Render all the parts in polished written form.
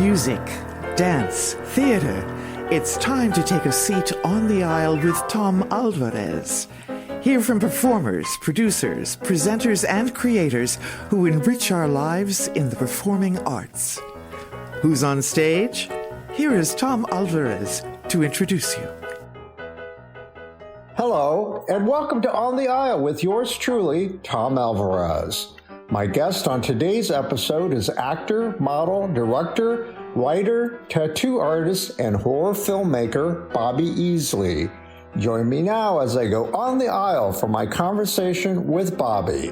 Music, dance, theater. It's time to take a seat on the aisle with Tom Alvarez. Hear from performers, producers, presenters, and creators who enrich our lives in the performing arts. Who's on stage? Here is Tom Alvarez to introduce you. Hello, and welcome to On the Aisle with yours truly, Tom Alvarez. My guest on today's episode is actor, model, director, writer, tattoo artist, and horror filmmaker Bobby Easley. Join me now as I go on the aisle for my conversation with Bobby.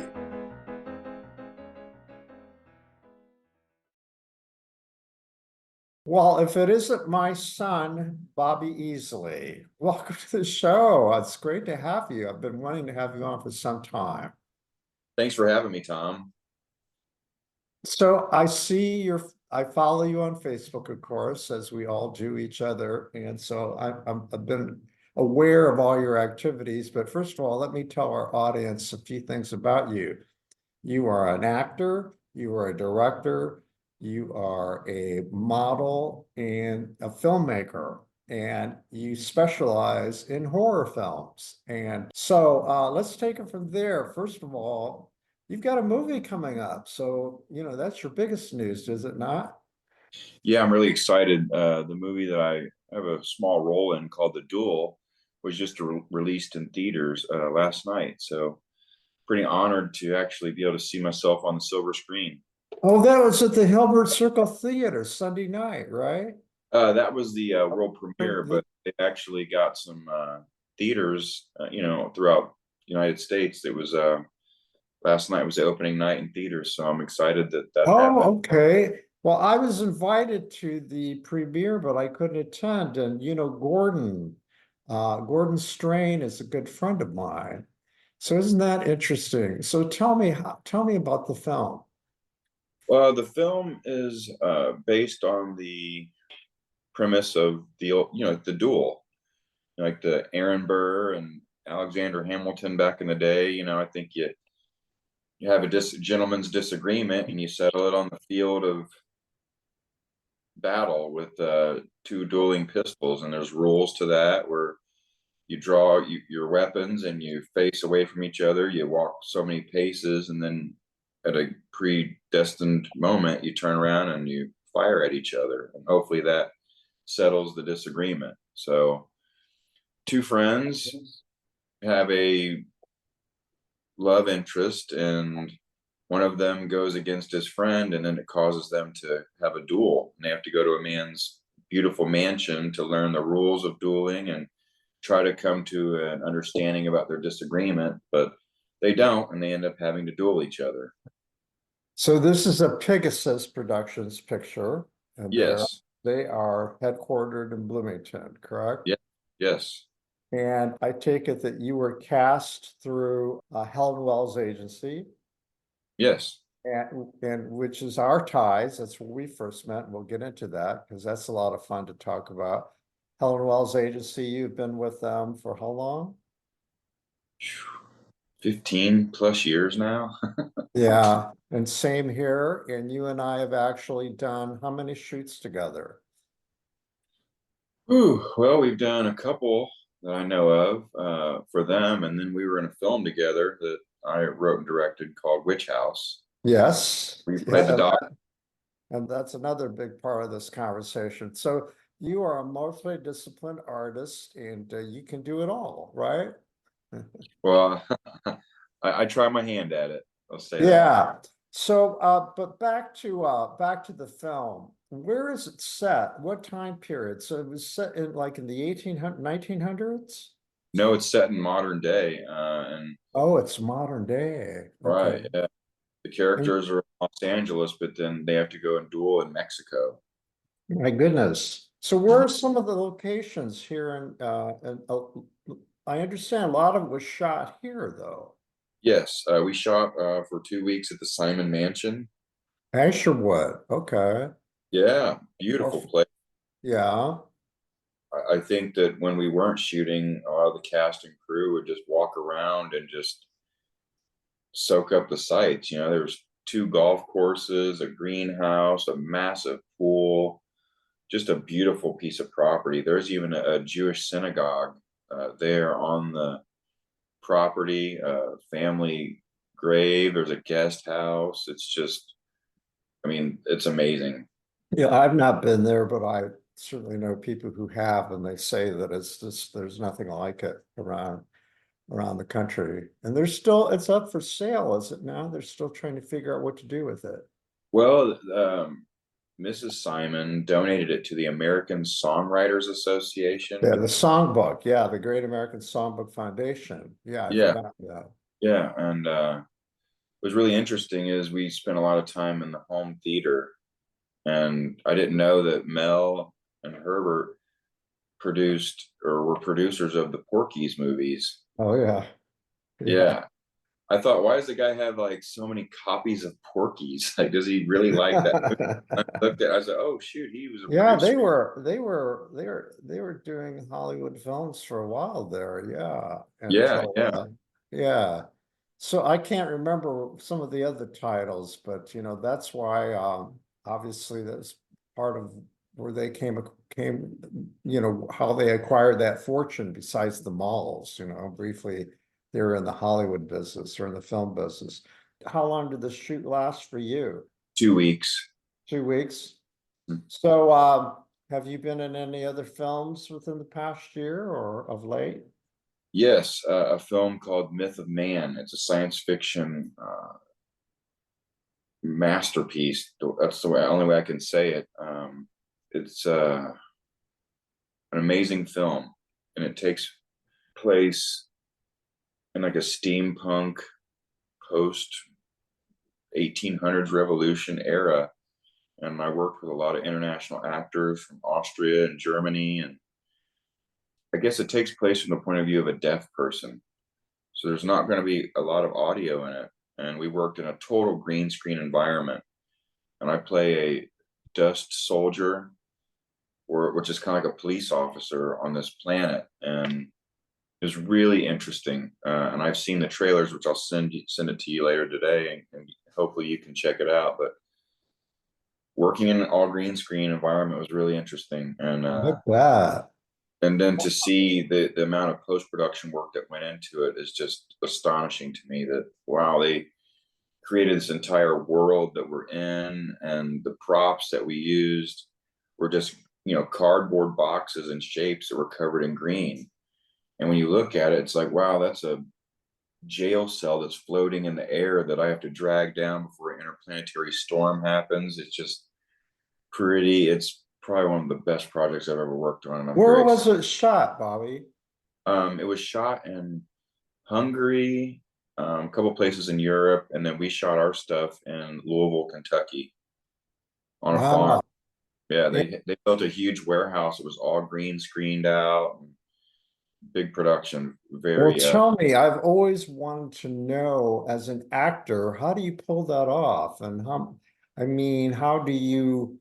Well, if it isn't my son, Bobby Easley, welcome to the show. It's great to have you. I've been wanting to have you on for some time. Thanks for having me, Tom. So I follow you on Facebook, of course, as we all do each other. And so I've been aware of all your activities. But first of all, let me tell our audience a few things about you. You are an actor, you are a director, you are a model and a filmmaker, and you specialize in horror films. And so let's take it from there. First of all, you've got a movie coming up. So, that's your biggest news, is it not? Yeah, I'm really excited. The movie that I have a small role in called The Duel was just released in theaters last night. So pretty honored to actually be able to see myself on the silver screen. Oh, that was at the Hilbert Circle Theater Sunday night, right? That was the world premiere, but they actually got some theaters, throughout the United States. It was last night was the opening night in theaters, so I'm excited that happened. Oh, okay. Well, I was invited to the premiere, but I couldn't attend. And Gordon Strain is a good friend of mine. So isn't that interesting? So tell me about the film. Well, the film is based on the premise of the duel, like the Aaron Burr and Alexander Hamilton back in the day. I think you have a gentleman's disagreement and you settle it on the field of battle with two dueling pistols, and there's rules to that where you draw your weapons and you face away from each other. You walk so many paces, and then at a predestined moment, you turn around and you fire at each other, and hopefully that settles the disagreement. So two friends have a love interest, and one of them goes against his friend, and then it causes them to have a duel, and they have to go to a man's beautiful mansion to learn the rules of dueling and try to come to an understanding about their disagreement, but they don't, and they end up having to duel each other. So this is a Pegasus Productions picture, and Yes. they are headquartered in Bloomington, correct? Yeah. Yes. And I take it that you were cast through Helen Wells Agency. Yes. And which is our ties. That's where we first met. And we'll get into that because that's a lot of fun to talk about. Helen Wells Agency, you've been with them for how long? 15 plus years now. Yeah, and same here. And you and I have actually done how many shoots together? Ooh, well, we've done a couple that I know of for them, and then we were in a film together that I wrote and directed called Witch House. Yes. We played the dog. And that's another big part of this conversation. So you are a multidisciplined artist, and you can do it all, right? Well, I try my hand at it. I'll say that. Yeah. So, but back to the film. Where is it set? What time period? So it was set in in the 1900s? No, it's set in modern day, and Oh, it's modern day. right, Okay. yeah. The characters are in Los Angeles, but then they have to go and duel in Mexico. My goodness. So where are some of the locations here I understand a lot of it was shot here, though. Yes, we shot for 2 weeks at the Simon Mansion. Asherwood. Okay. Yeah, beautiful place. Yeah. I think that when we weren't shooting, a lot of the cast and crew would just walk around and just soak up the sights. There's 2 golf courses, a greenhouse, a massive pool, just a beautiful piece of property. There's even a Jewish synagogue there on the property, family grave. There's a guest house. It's just, I mean, it's amazing. Yeah, I've not been there, but I certainly know people who have, and they say that it's just, there's nothing like it around the country. And there's still, it's up for sale, is it now? They're still trying to figure out what to do with it. Well, Mrs. Simon donated it to the American Songwriters Association. Yeah, the songbook. Yeah, the Great American Songbook Foundation. Yeah, I Yeah, forgot that. yeah, and was really interesting is we spent a lot of time in the home theater, and I didn't know that Mel and Herbert produced or were producers of the Porky's movies. Oh yeah. Yeah. I thought, why does the guy have like so many copies of Porky's? Like, does he really like that movie? I looked at it, I said, oh shoot, he was a Yeah, producer. they were doing Hollywood films for a while there, yeah. Yeah, Until yeah. yeah. So I can't remember some of the other titles, but that's why obviously that's part of where they came, how they acquired that fortune besides the malls, briefly they were in the Hollywood business or in the film business. How long did the shoot last for you? 2 weeks. 2 weeks? Mm. So have you been in any other films within the past year or of late? Yes, a film called Myth of Man. It's a science fiction masterpiece. That's the only way I can say it. It's an amazing film, and it takes place in like a steampunk post 1800s revolution era. And I worked with a lot of international actors from Austria and Germany, and I guess it takes place from the point of view of a deaf person. So there's not going to be a lot of audio in it. And we worked in a total green screen environment. And I play a dust soldier, which is kind of like a police officer on this planet. And it was really interesting. And I've seen the trailers, which I'll send it to you later today, and hopefully you can check it out. But working in an all green screen environment was really interesting. Like that. And then to see the amount of post-production work that went into it is just astonishing to me. That wow, they created this entire world that we're in, and the props that we used were just cardboard boxes and shapes that were covered in green. And when you look at it, it's like, wow, that's a jail cell that's floating in the air that I have to drag down before an interplanetary storm happens. It's just pretty. It's probably one of the best projects I've ever worked on. And I'm Where very was excited. it shot, Bobby? It was shot in Hungary, a couple places in Europe, and then we shot our stuff in Louisville, Kentucky, on a farm. Wow. Yeah, Yeah. they built a huge warehouse. It was all green screened out, big production. Well, Very tell me, I've always wanted to know as an actor, how do you pull that off? And how do you,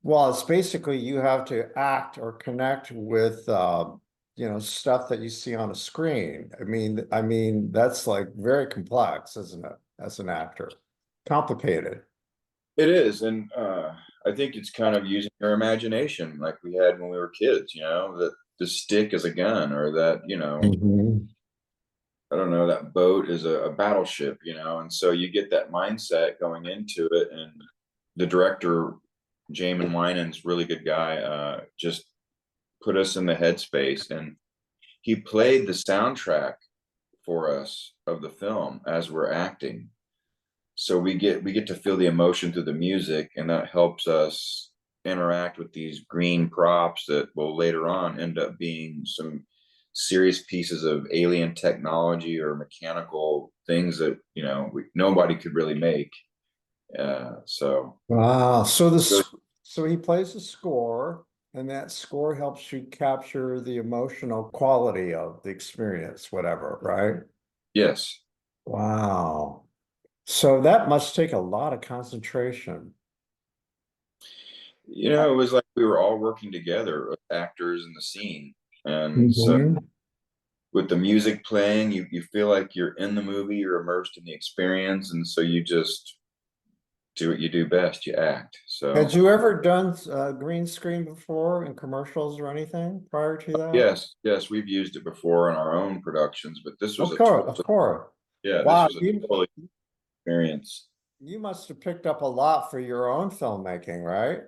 well, it's basically you have to act or connect with, stuff that you see on a screen. I mean, that's like very complex, isn't it? As an actor, complicated. It is, and I think it's kind of using your imagination, like we had when we were kids. That the stick is a gun, or that Mhm. I don't know, that boat is a battleship. And so you get that mindset going into it. And the director, Jamin Winans, really good guy, just put us in the headspace, and he played the soundtrack for us of the film as we're acting. So we get to feel the emotion through the music, and that helps us interact with these green props that will later on end up being some serious pieces of alien technology or mechanical things that nobody could really make. So Wow. really, So he plays the score, and that score helps you capture the emotional quality of the experience, whatever, right? yes. Wow. So that must take a lot of concentration. It was like we were all working together, actors in the scene. And so Mhm. with the music playing, you feel like you're in the movie, you're immersed in the experience. And so you just do what you do best, you act. Had So you ever done green screen before in commercials or anything prior to that? yes, we've used it before in our own productions, but this was a Okay, of total, course. yeah, this Wow, was a total experience. you must have picked up a lot for your own filmmaking, right?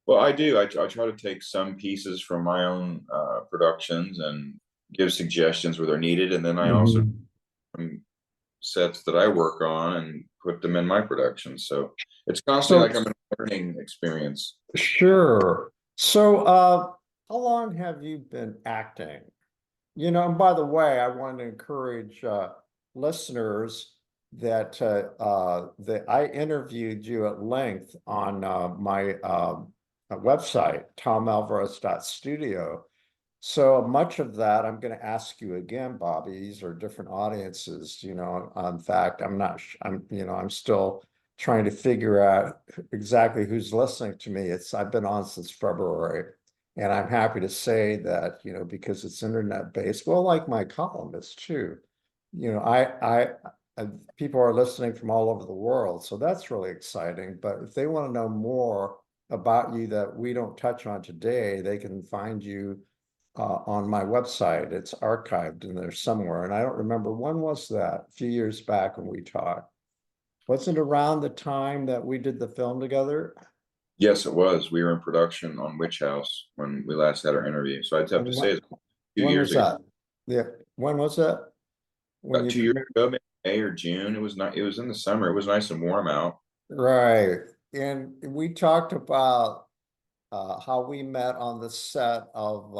Well, I do. I try to take some pieces from my own productions and give suggestions where they're needed, and then I also Mhm. from sets that I work on and put them in my productions. So it's constantly So like I'm in a learning experience. sure. So how long have you been acting? You know, and by the way, I want to encourage listeners that I interviewed you at length on my website, tomalvarez.studio. So much of that I'm going to ask you again, Bobby. These are different audiences, you know. In fact, I'm still trying to figure out exactly who's listening to me. I've been on since February, and I'm happy to say that, you know, because it's internet based, well, like my columnists too. You know, I people are listening from all over the world, so that's really exciting. But if they want to know more about you that we don't touch on today, they can find you on my website. It's archived in there somewhere. And I don't remember when was that, a few years back when we talked. Wasn't it around the time that we did the film together? Yes, it was. We were in production on Witch House when we last had our interview. So I'd have to And say it's a few when years was ago. that? Yeah, when was that? When About you 2 years premiered? ago, maybe May or June. It was not. It was in the summer. It was nice and warm out. Right. And we talked about how we met on the set of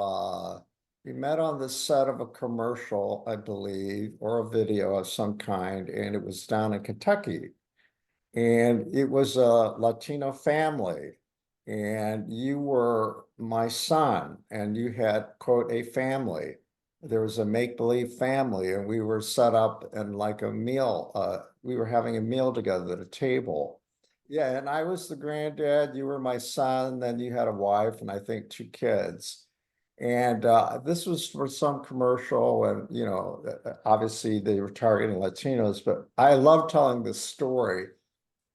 a commercial, I believe, or a video of some kind, and it was down in Kentucky. And it was a Latino family, and you were my son, and you had, quote, a family. There was a make-believe family, and we were set up in like a meal. We were having a meal together at a table. Yeah, and I was the granddad, you were my son, then you had a wife and I think two kids. And this was for some commercial, and you know, obviously they were targeting Latinos, but I love telling this story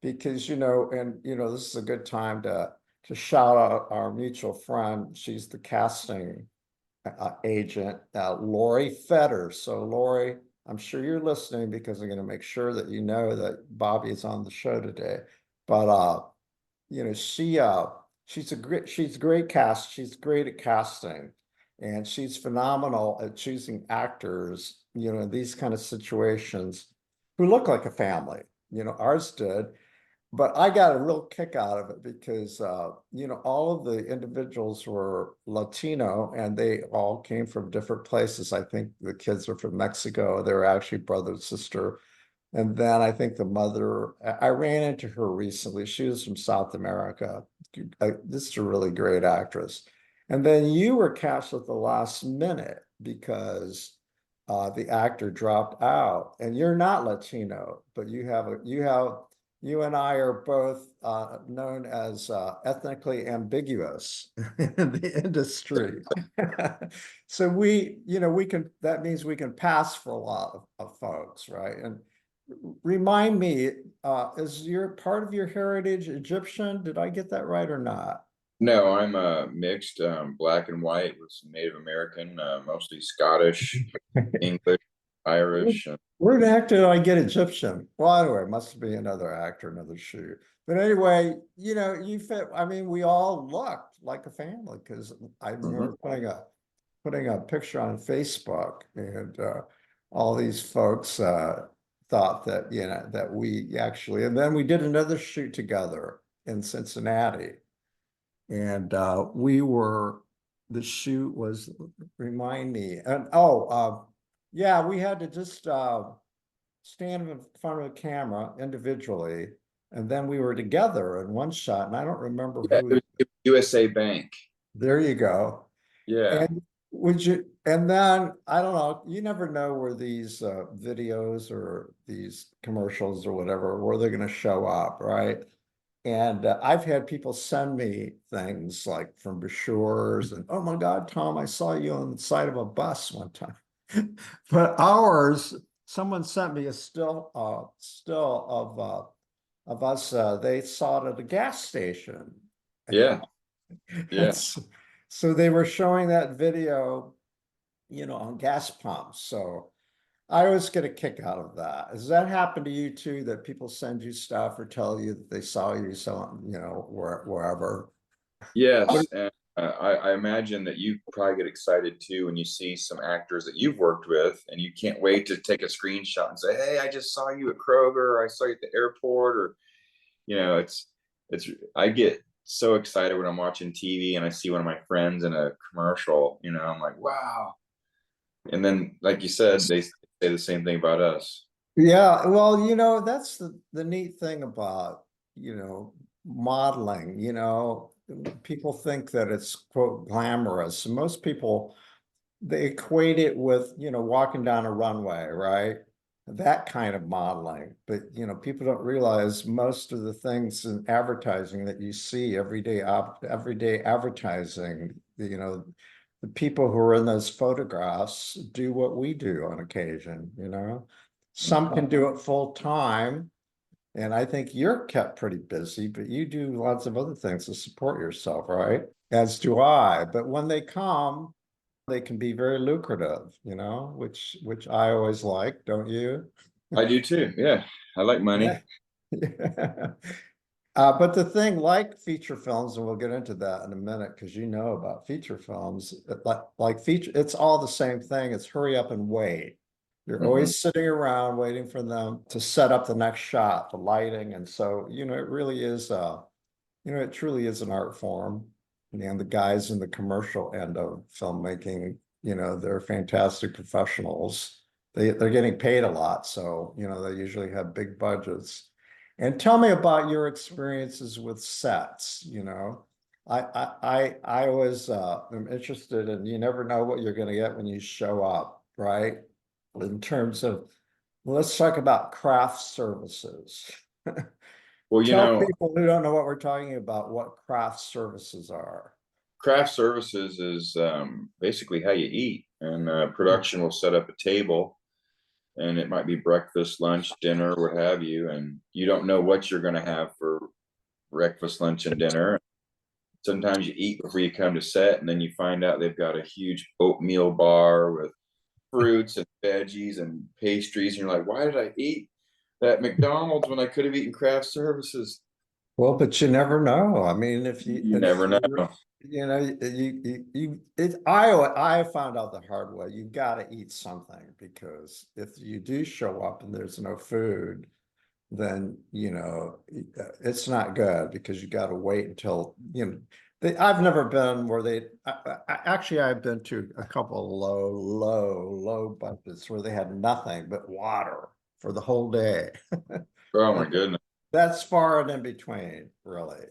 because this is a good time to shout out our mutual friend. She's the casting agent, Lori Fetter. So Lori, I'm sure you're listening because I'm going to make sure that you know that Bobby is on the show today. But she's a great cast. She's great at casting, and she's phenomenal at choosing actors, you know, in these kind of situations who look like a family. You know, ours did. But I got a real kick out of it because, all of the individuals were Latino and they all came from different places. I think the kids are from Mexico. They were actually brother and sister. And then I think the mother, I ran into her recently. She was from South America. This is a really great actress. And then you were cast at the last minute because the actor dropped out. And you're not Latino, but you and I are both known as ethnically ambiguous in the industry. So that means we can pass for a lot of folks, right? And remind me, is your part of your heritage Egyptian? Did I get that right or not? No, I'm mixed, black and white with some Native American, mostly Scottish, English, Irish. Where the heck did I get Egyptian? Well, anyway, must be another actor, another shoot. But anyway, you fit. I mean, we all looked like a family because I Mhm. remember putting a picture on Facebook, and all these folks thought that that we actually, and then we did another shoot together in Cincinnati, and the shoot was, remind me, and yeah, we had to just stand in front of a camera individually, and then we were together in one shot, and I don't remember Yeah, who. it was USA Bank. There you go. Yeah. And then I don't know, you never know where these videos or these commercials or whatever, where they're going to show up, right? And I've had people send me things like from brochures and, oh my God, Tom, I saw you on the side of a bus one time. But someone sent me a still of of us, they saw it at a gas station. Yeah, yeah. So they were showing that video, on gas pumps. So I always get a kick out of that. Does that happen to you too, that people send you stuff or tell you that they saw you selling, wherever? Yes, and I imagine that you probably get excited too when you see some actors that you've worked with, and you can't wait to take a screenshot and say, "Hey, I just saw you at Kroger, or I saw you at the airport," or it's. I get so excited when I'm watching TV and I see one of my friends in a commercial. I'm like, "Wow!" And then, like you said, they say the same thing about us. Yeah, well, that's the neat thing about, modeling, people think that it's quote glamorous. And most people, they equate it with, walking down a runway, right? That kind of modeling. But, people don't realize most of the things in advertising that you see everyday advertising, the people who are in those photographs do what we do on occasion. Some can do it full time. And I think you're kept pretty busy, but you do lots of other things to support yourself, right? As do I. But when they come, they can be very lucrative, which I always like, don't you? I do too. Yeah, I like money. Yeah. But the thing, like feature films, and we'll get into that in a minute because you know about feature films, like feature, it's all the same thing. It's hurry up and wait. You're Mhm. always sitting around waiting for them to set up the next shot, the lighting, and so it really is it truly is an art form. And the guys in the commercial end of filmmaking, they're fantastic professionals. They're getting paid a lot, so they usually have big budgets. And tell me about your experiences with sets. I always am interested, and you never know what you're going to get when you show up, right? In terms of, let's talk about craft services. Well, Tell people who don't know what we're talking about what craft services are. craft services is basically how you eat, and production will set up a table, and it might be breakfast, lunch, dinner, what have you, and you don't know what you're going to have for breakfast, lunch, and dinner. Sometimes you eat before you come to set, and then you find out they've got a huge oatmeal bar with fruits and veggies and pastries, and you're like, why did I eat that McDonald's when I could have eaten craft services? Well, but you never know. I mean, You never know. I found out the hard way. You got to eat something because if you do show up and there's no food, then it's not good because you got to wait until I've never been where actually I've been to a couple of low budgets where they had nothing but water for the whole day. Oh my goodness. That's far and in between, really.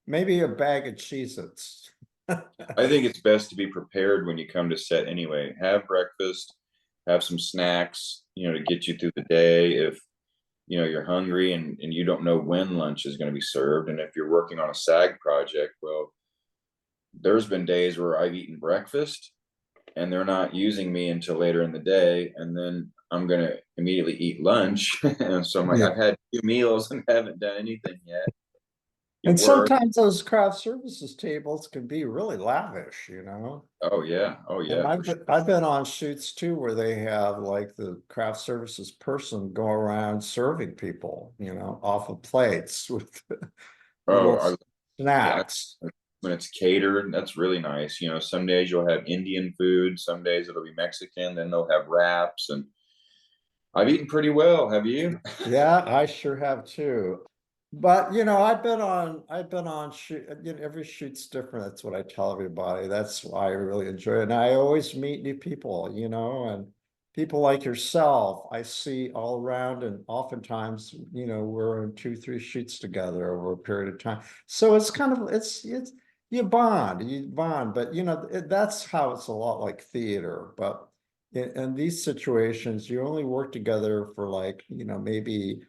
Maybe a bag of Cheez-Its. I think it's best to be prepared when you come to set anyway. Have breakfast, have some snacks, to get you through the day. If you're hungry and you don't know when lunch is going to be served, and if you're working on a SAG project, well, there's been days where I've eaten breakfast and they're not using me until later in the day, and then I'm going to immediately eat lunch. And so I'm like, Yeah. I've had 2 meals and haven't done anything yet. You And work. sometimes those craft services tables can be really lavish. Oh yeah, oh And yeah, I've for sure. been, I've been on shoots too where they have like the craft services person go around serving people, off of plates with Oh, little yeah, snacks. when it's catered, that's really nice. Some days you'll have Indian food, some days it'll be Mexican, then they'll have wraps, and I've eaten pretty well. Have you? Yeah, I sure have too. But I've been on shoot, every shoot's different. That's what I tell everybody. That's why I really enjoy it. And I always meet new people, and people like yourself, I see all around, and oftentimes, we're in 2, 3 shoots together over a period of time. So it's kind of it's you bond, but that's how it's a lot like theater. But in these situations, you only work together for like, maybe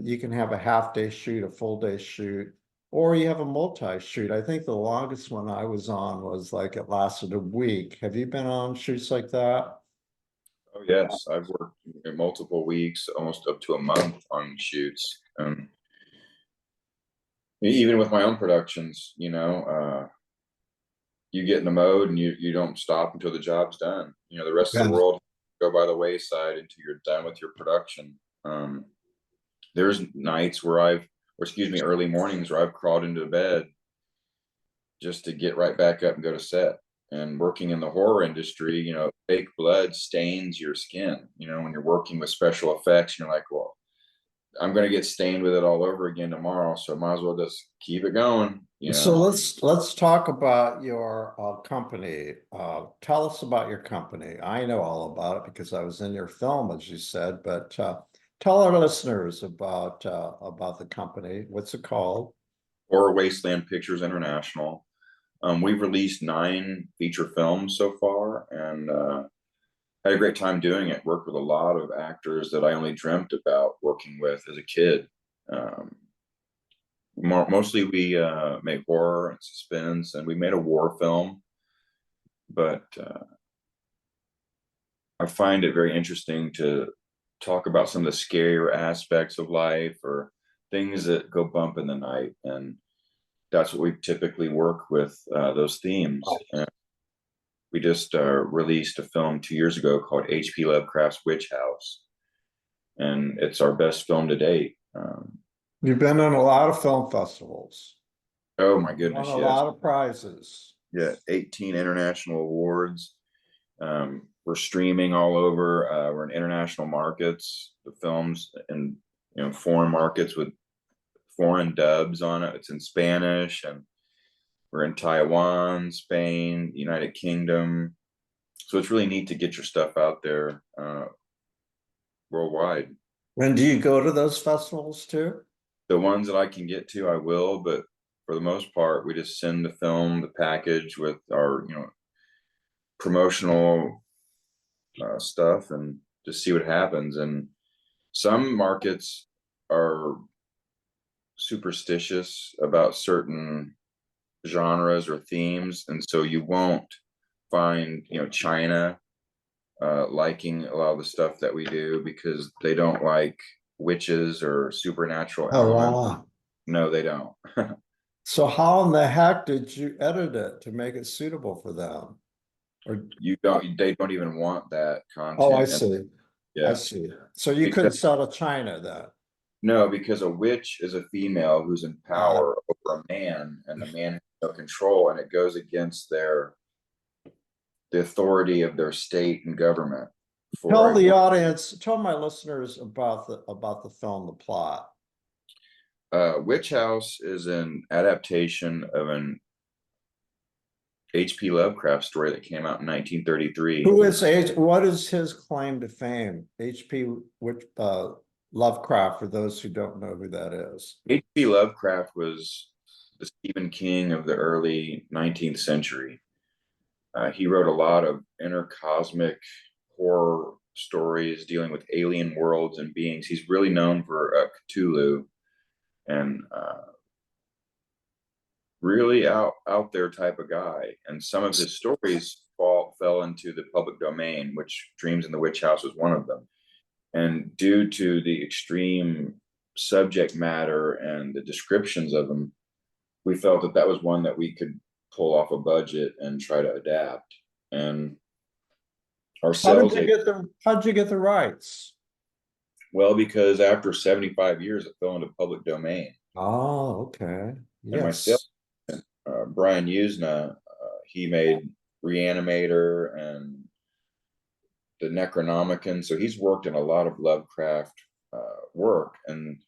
you can have a half day shoot, a full day shoot, or you have a multi shoot. I think the longest one I was on was like it lasted a week. Have you been on shoots like that? Oh yes, I've worked in multiple weeks, almost up to a month on shoots. even with my own productions, you know, you get in the mode and you don't stop until the job's done. You know, the rest of the Yeah. world go by the wayside until you're done with your production. There's nights where early mornings where I've crawled into bed just to get right back up and go to set. And working in the horror industry, you know, fake blood stains your skin. You know, when you're working with special effects, you're like, well, I'm going to get stained with it all over again tomorrow, so I might as well just keep it going. You So know, let's talk about your company. Tell us about your company. I know all about it because I was in your film, as you said, but tell our listeners about the company. What's it called? Horror Wasteland Pictures International. We've released 9 feature films so far, and had a great time doing it. Worked with a lot of actors that I only dreamt about working with as a kid. Mostly we make horror and suspense, and we made a war film, but I find it very interesting to talk about some of the scarier aspects of life or things that go bump in the night, and that's what we typically work with, those themes. And we just released a film 2 years ago called H.P. Lovecraft's Witch House, and it's our best film to date. You've been in a lot of film festivals. Oh my Won goodness, a yes. lot of prizes. Yeah, 18 international awards. We're streaming all over. We're in international markets. The films in, you know, foreign markets with foreign dubs on it. It's in Spanish, and we're in Taiwan, Spain, United Kingdom. So it's really neat to get your stuff out there worldwide. And do you go to those festivals too? The ones that I can get to, I will, but for the most part, we just send the film, the package with our, you know, promotional stuff, and just see what happens. And some markets are superstitious about certain genres or themes, and so you won't find, you know, China liking a lot of the stuff that we do because they don't like witches or supernatural Oh, elements. wow. No, they don't. So how in the heck did you edit it to make it suitable for them? Or They don't even want that content. oh, I And see. I yeah, see. So you couldn't because sell to China then? no, because a witch is a female who's in Uh, power over a man, and the man has no control, and it goes against the authority of their state and government. Tell For the audience, tell my listeners about the film, the plot. Witch House is an adaptation of an H.P. Lovecraft story that came out in 1933. Who is what is his claim to fame? H.P. Lovecraft, for those who don't know who that is. H.P. Lovecraft was the Stephen King of the early 19th century. He wrote a lot of intercosmic horror stories dealing with alien worlds and beings. He's really known for Cthulhu, and really out there type of guy. And some of his stories fell into the public domain, which Dreams in the Witch House was one of them. And due to the extreme subject matter and the descriptions of them, we felt that that was one that we could pull off a budget and try to adapt. And our How did sales, you get the rights? well, because after 75 years, it fell into public domain. Oh, okay. And my sales, Yes. Brian Usna, he made Reanimator and the Necronomicon. So he's worked in a lot of Lovecraft work, and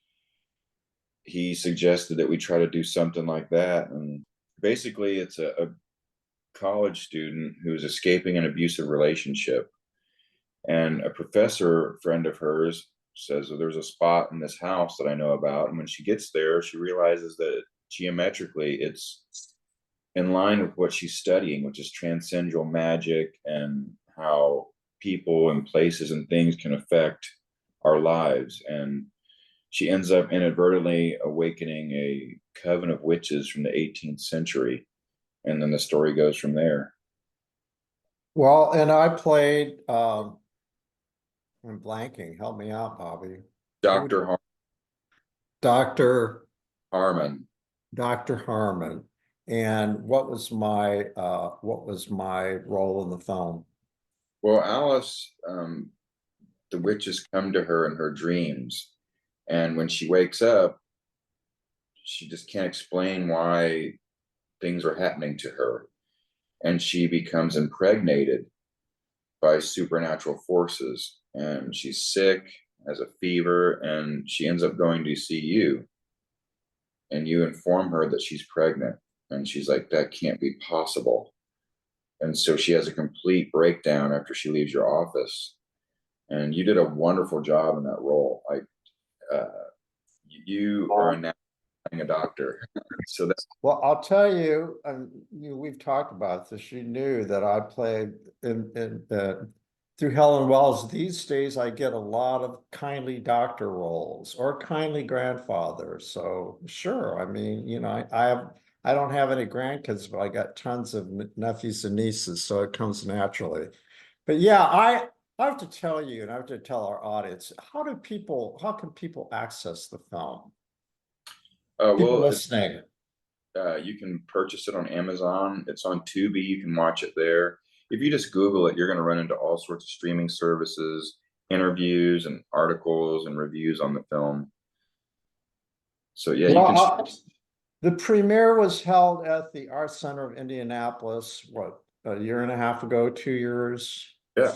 he suggested that we try to do something like that. And basically, it's a college student who's escaping an abusive relationship, and a professor friend of hers says, well, there's a spot in this house that I know about. And when she gets there, she realizes that geometrically it's in line with what she's studying, which is transcendental magic and how people and places and things can affect our lives. And she ends up inadvertently awakening a coven of witches from the 18th century. And then the story goes from there. Well, and I played, I'm blanking. Help me out, Bobby. Dr. Dr. Harmon. Dr. Harmon. And what was my role in the film? Well, Alice, the witches come to her in her dreams, and when she wakes up, she just can't explain why things are happening to her, and she becomes impregnated by supernatural forces, and she's sick, has a fever, and she ends up going to see you, and you inform her that she's pregnant, and she's like, that can't be possible. And so she has a complete breakdown after she leaves your office, and you did a wonderful job in that role. Uh, you are now a doctor. So that's Well, I'll tell you, we've talked about this. You knew that I played through Helen Wells. These days, I get a lot of kindly doctor roles or kindly grandfather. So sure, I mean, I don't have any grandkids, but I got tons of nephews and nieces, so it comes naturally. But yeah, I have to tell you, and I have to tell our audience, how can people access the film? People well, listening. you can purchase it on Amazon. It's on Tubi. You can watch it there. If you just Google it, you're going to run into all sorts of streaming services, interviews, and articles and reviews on the film. So yeah, you can. The premiere was held at the Art Center of Indianapolis, what, a year and a half ago, 2 years? Yeah.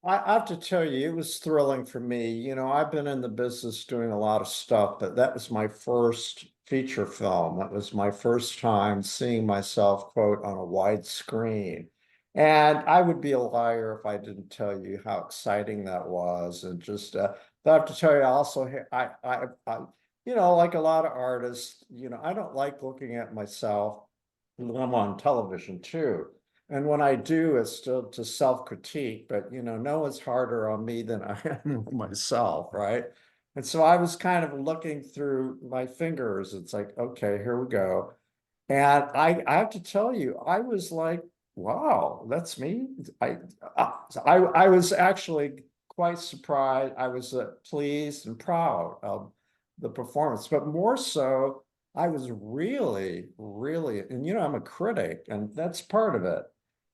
I have to tell you, it was thrilling for me. I've been in the business doing a lot of stuff, but that was my first feature film. That was my first time seeing myself, quote, on a wide screen. And I would be a liar if I didn't tell you how exciting that was. And just, but I have to tell you also, like a lot of artists, I don't like looking at myself. I'm on television too. And when I do, it's still to self-critique, but no one's harder on me than I am on myself, right? And so I was kind of looking through my fingers. It's like, okay, here we go. And I have to tell you, I was like, wow, that's me. I was actually quite surprised. I was pleased and proud of the performance, but more so, I was really, really, and I'm a critic, and that's part of it.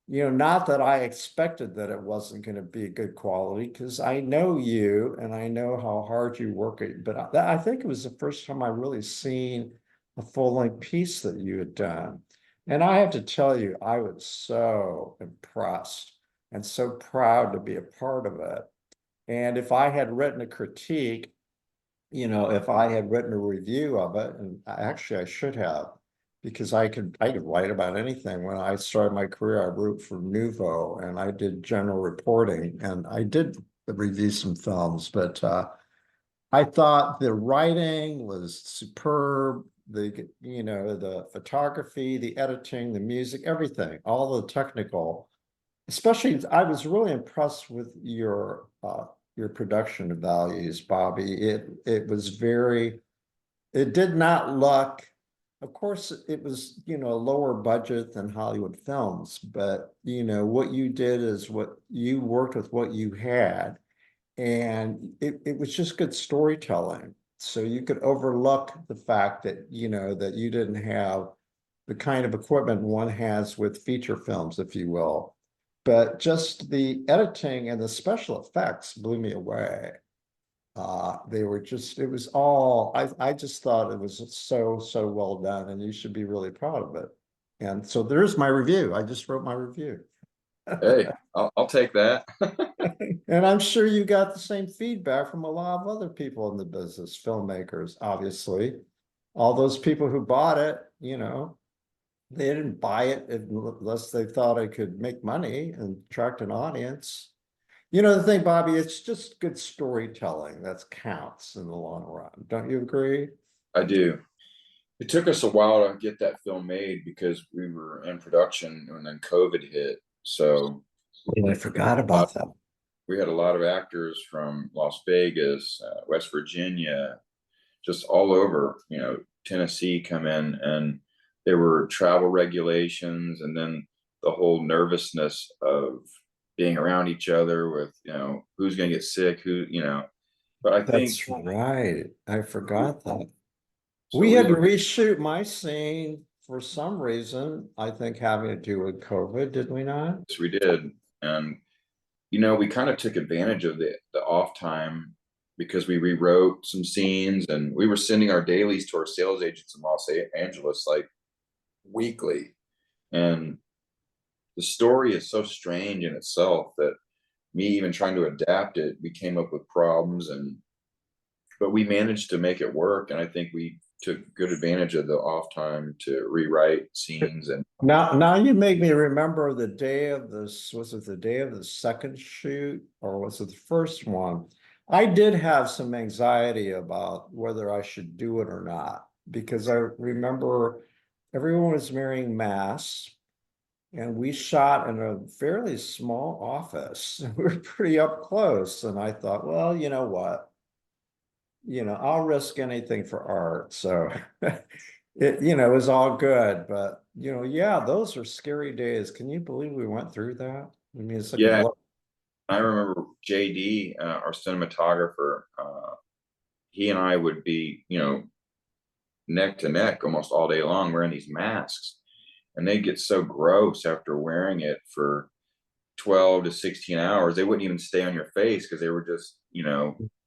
Not that I expected that it wasn't going to be good quality, because I know you and I know how hard you work at it. But I think it was the first time I really seen a full-length piece that you had done. And I have to tell you, I was so impressed and so proud to be a part of it. And if I had written a critique, if I had written a review of it, and actually I should have, because I could write about anything. When I started my career, I wrote for Nouveau and I did general reporting, and I did review some films, but I thought the writing was superb. The photography, the editing, the music, everything, all the technical. Especially, I was really impressed with your production values, Bobby. It did not look, of course, it was, lower budget than Hollywood films, but what you did is what you worked with what you had, and it was just good storytelling. So you could overlook the fact that, that you didn't have the kind of equipment one has with feature films, if you will. But just the editing and the special effects blew me away. They were just, it was all, I just thought it was so, so well done, and you should be really proud of it. And so there's my review. I just wrote my review. Hey, I'll take that. And I'm sure you got the same feedback from a lot of other people in the business, filmmakers, obviously. All those people who bought it, they didn't buy it unless they thought I could make money and attract an audience. The thing, Bobby, it's just good storytelling that counts in the long run. Don't you agree? I do. It took us a while to get that film made because we were in production and then COVID hit. So I forgot about that. we had a lot of actors from Las Vegas, West Virginia, just all over, Tennessee come in, and there were travel regulations, and then the whole nervousness of being around each other with, who's going to get sick, but I think That's right. I forgot that. So We we had to were, reshoot my scene for some reason, I think having to do with COVID, did we not? yes, we did. And, you know, we kind of took advantage of the off time because we rewrote some scenes and we were sending our dailies to our sales agents in Los Angeles like weekly. And the story is so strange in itself that me even trying to adapt it, we came up with problems but we managed to make it work. And I think we took good advantage of the off time to rewrite scenes. And Now you make me remember the day of this, was it the day of the second shoot or was it the first one? I did have some anxiety about whether I should do it or not, because I remember everyone was wearing masks and we shot in a fairly small office. We were pretty up close and I thought, well, you know what? I'll risk anything for art. So it was all good, but yeah, those are scary days. Can you believe we went through that? I mean, it's like a yeah, blow. I remember JD, our cinematographer, he and I would be, neck to neck almost all day long wearing these masks. And they get so gross after wearing it for 12 to 16 hours. They wouldn't even stay on your face because they were just,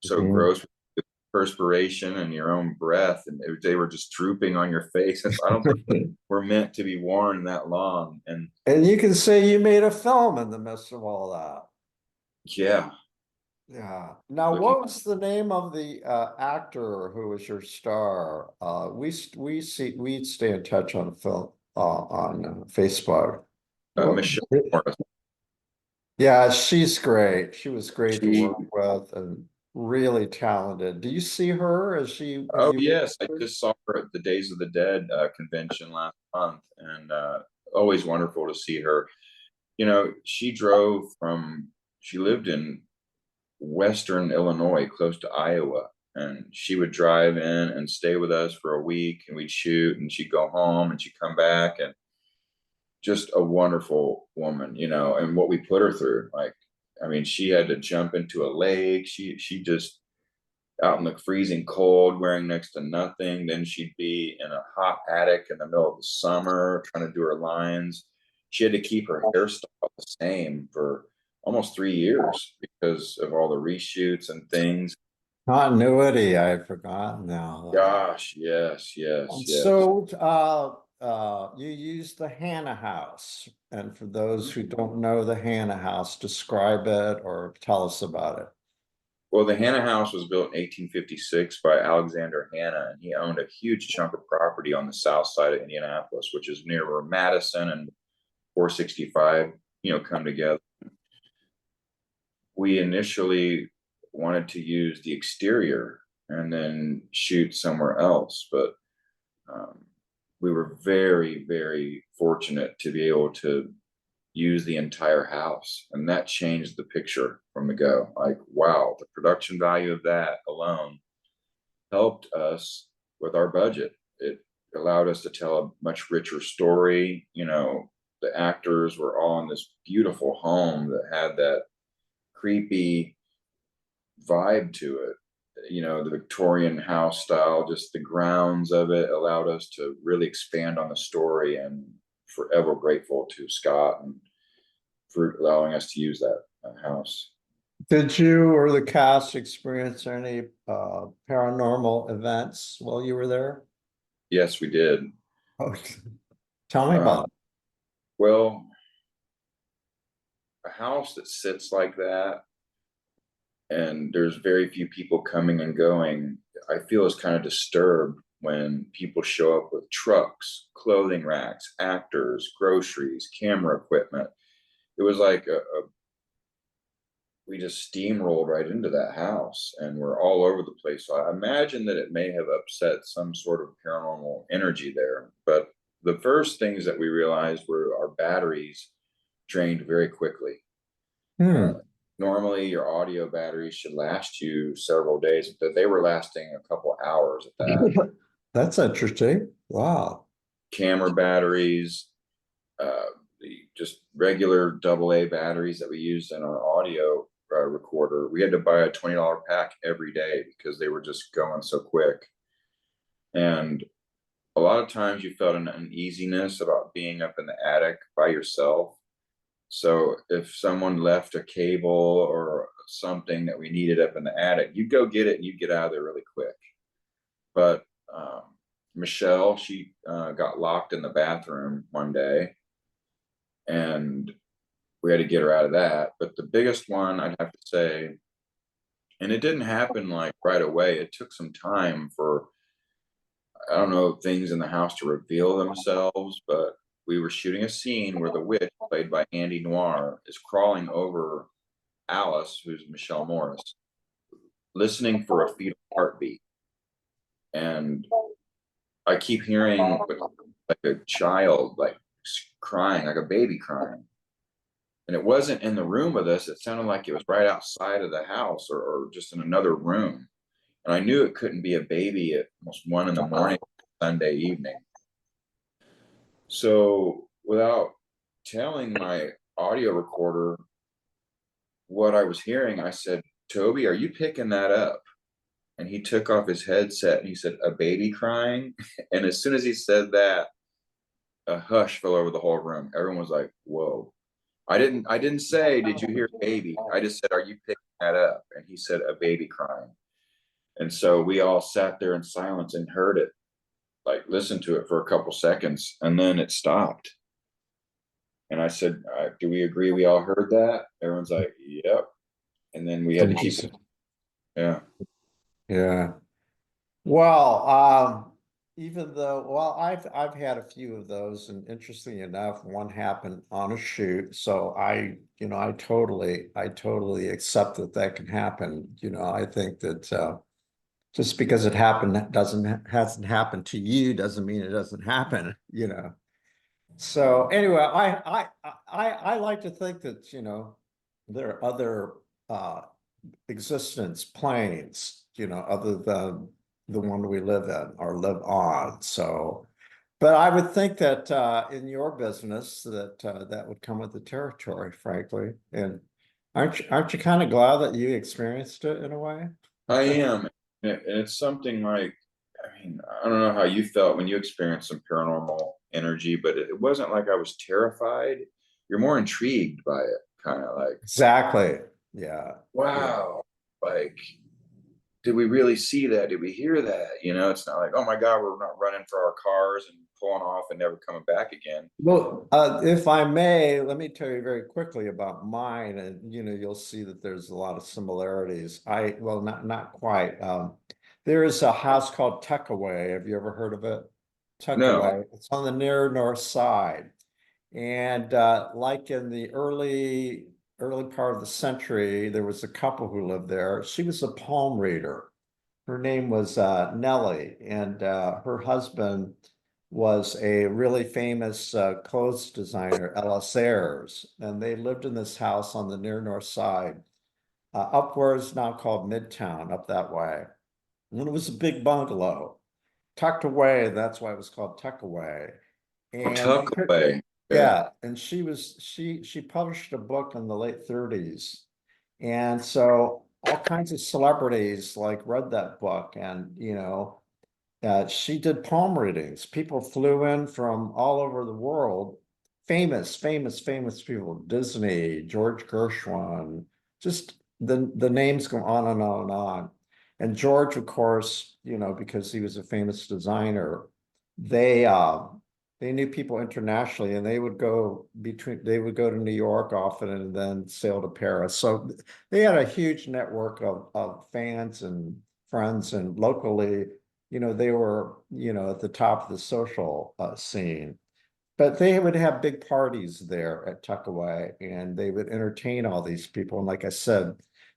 so Mhm. gross with perspiration and your own breath. And they were just drooping on your face. And so I don't think we're meant to be worn that long. And And you can say you made a film in the midst of all that. yeah, Yeah. Now, looking, what was the name of the actor who was your star? We stay in touch on film on Facebook. What? Michelle Morris, Yeah, she's great. She was great to she, work with and really talented. Do you see her? Have oh you worked yes, I with her? just saw her at the Days of the Dead convention last month. And always wonderful to see her. She drove she lived in Western Illinois, close to Iowa. And she would drive in and stay with us for a week and we'd shoot and she'd go home and she'd come back and just a wonderful woman, and what we put her through. Like, I mean, she had to jump into a lake. She just out in the freezing cold, wearing next to nothing. Then she'd be in a hot attic in the middle of the summer trying to do her lines. She had to keep her hairstyle the same for almost 3 years because of all the reshoots and things. Continuity, I had forgotten now. Gosh, yes, yes, And yes. so you use the Hannah House. And for those who don't know the Hannah House, describe it or tell us about it. Well, the Hanna House was built in 1856 by Alexander Hanna, and he owned a huge chunk of property on the south side of Indianapolis, which is near where Madison and 465, come together. We initially wanted to use the exterior and then shoot somewhere else, but we were very, very fortunate to be able to use the entire house, and that changed the picture from the go. Like, wow, the production value of that alone helped us with our budget. It allowed us to tell a much richer story. The actors were all in this beautiful home that had that creepy vibe to it. The Victorian house style, just the grounds of it allowed us to really expand on the story, and forever grateful to Scott and for allowing us to use that house. Did you or the cast experience any paranormal events while you were there? Yes, we did. Oh, tell me Um, about it. well, a house that sits like that and there's very few people coming and going, I feel is kind of disturbed when people show up with trucks, clothing racks, actors, groceries, camera equipment. It was like we just steamrolled right into that house and we're all over the place. So I imagine that it may have upset some sort of paranormal energy there. But the first things that we realized were our batteries drained very quickly. Uh, Hmm. Normally, your audio batteries should last you several days, but they were lasting a couple hours at that. That's interesting. Wow. Camera batteries, the just regular AA batteries that we used in our audio recorder, we had to buy a $20 pack every day because they were just going so quick. And a lot of times you felt an uneasiness about being up in the attic by yourself. So if someone left a cable or something that we needed up in the attic, you'd go get it and you'd get out of there really quick. But Michelle, she got locked in the bathroom one day, and we had to get her out of that. But the biggest one, I'd have to say, and it didn't happen like right away. It took some time for, I don't know, things in the house to reveal themselves, but we were shooting a scene where the witch, played by Andy Noir, is crawling over Alice, who's Michelle Morris, listening for a fetal heartbeat. And I keep hearing like a child, like crying, like a baby crying. And it wasn't in the room with us. It sounded like it was right outside of the house, or just in another room. And I knew it couldn't be a baby at almost 1 in the morning, Sunday evening. So without telling my audio recorder what I was hearing, I said, "Toby, are you picking that up?" And he took off his headset and he said, "A baby crying." And as soon as he said that, a hush fell over the whole room. Everyone was like, "Whoa." I didn't say, "Did you hear baby?" I just said, "Are you picking that up?" And he said, "A baby crying." And so we all sat there in silence and heard it, like listened to it for a couple seconds, and then it stopped. And I said, "Do we agree we all heard that?" Everyone's like, "Yep." And then we had to keep it. Yeah. Yeah. Well, even though, well, I've had a few of those, and interestingly enough, one happened on a shoot. So I totally accept that that can happen. I think that just because it happened hasn't happened to you doesn't mean it doesn't happen. So anyway, I like to think that, there are other existence planes, other than the one we live in or live on. So, but I would think that in your business that that would come with the territory, frankly. And aren't you kind of glad that you experienced it in a way? I am. And it's something like, I mean, I don't know how you felt when you experienced some paranormal energy, but it wasn't like I was terrified. You're more intrigued by it, kind of like, Exactly. Yeah. Yeah. wow, like, did we really see that? Did we hear that? It's not like, oh my God, we're not running for our cars and pulling off and never coming back again. Well, if I may, let me tell you very quickly about mine, and you'll see that there's a lot of similarities. Well, not quite. There is a house called Tuckaway. Have you ever heard of it? No, Tuckaway. It's on the near north side, and like in the early part of the century, there was a couple who lived there. She was a palm reader. Her name was Nellie, and her husband was a really famous clothes designer, Ellis Ayres, and they lived in this house on the near north side, up where it's now called Midtown, up that way. And it was a big bungalow, tucked away. That's why it was called Tuckaway. And tuck away. Okay. yeah, and she published a book in the late 30s. And so all kinds of celebrities like read that book, and she did palm readings. People flew in from all over the world, famous people, Disney, George Gershwin, just the names go on and on and on. And George, of course, because he was a famous designer, they they knew people internationally, and they would go to New York often and then sail to Paris. So they had a huge network of fans and friends, and locally, they were, at the top of the social scene. But they would have big parties there at Tuckaway, and they would entertain all these people. And like I said,